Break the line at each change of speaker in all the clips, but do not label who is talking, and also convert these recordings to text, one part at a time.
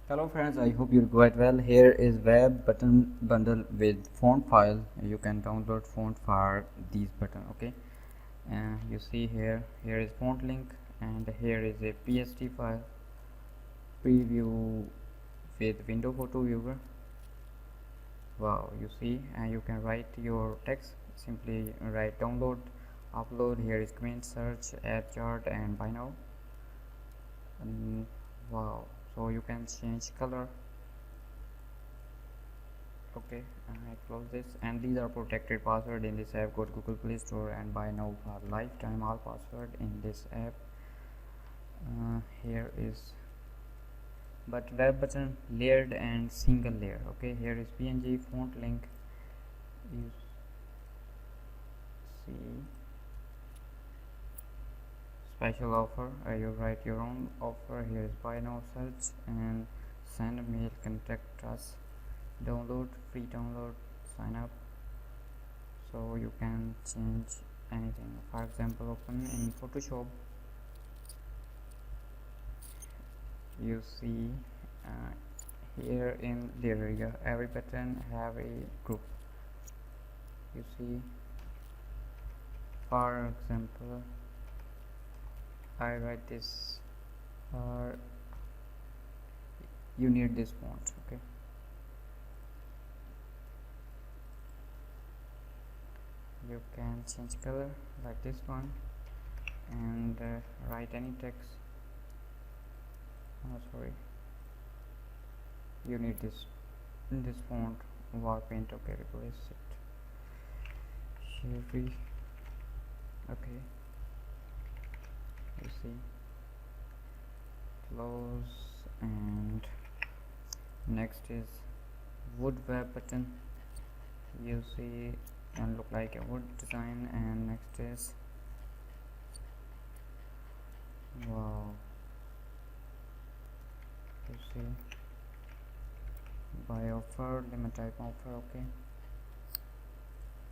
Hello friends, I hope you're quite well. Here is web button bundle with font file. You can download font for these button. Okay, and you see here is font link, and here is a PSD file preview with window photo viewer. Wow, you see, and you can write your text. Simply write download, upload. Here is command search, add chart, and buy now. And wow, so you can change color. Okay, I close this, and these are protected password in this app. Go to Google Play Store and buy now for lifetime all password in this app. Here is but web button layered and single layer. Okay, here is PNG font link. You see special offer. You write your own offer. Here is buy now search and send a mail, contact us, download, free download, sign up. So you can change anything. For example, open in Photoshop. You see here in the area every button have a group. You see, for example, I write this, or you need this font. Okay, you can change color like this one, and write any text. Oh, sorry, you need this font, war paint. Okay, replace it, Sheri. Okay, you see, close, and next is wood web button. You see, and look like a wood design, and next is wow, you see, buy offer, limit type offer. Okay,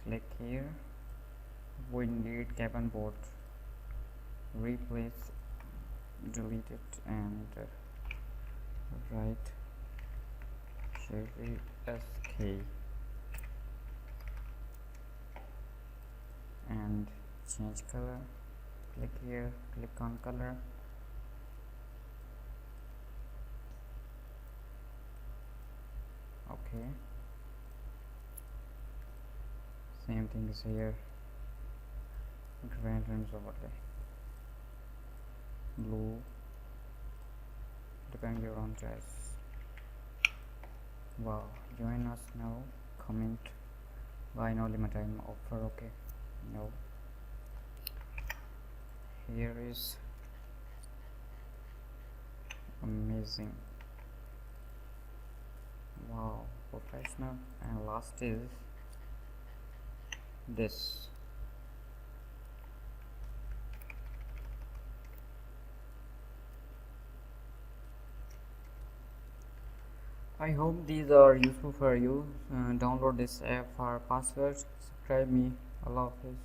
click here, we need cabin board, replace, delete it, and write Sheri SK and change color. Click here, click on color. Okay, same thing is here, grand rims overlay, blue, depend your own choice. Wow, join us now, comment, buy now, limit time offer. Okay, no, here is amazing. Wow, professional. And last is this. I hope these are useful for you. Download this app for passwords. Subscribe me. Allah Hafiz.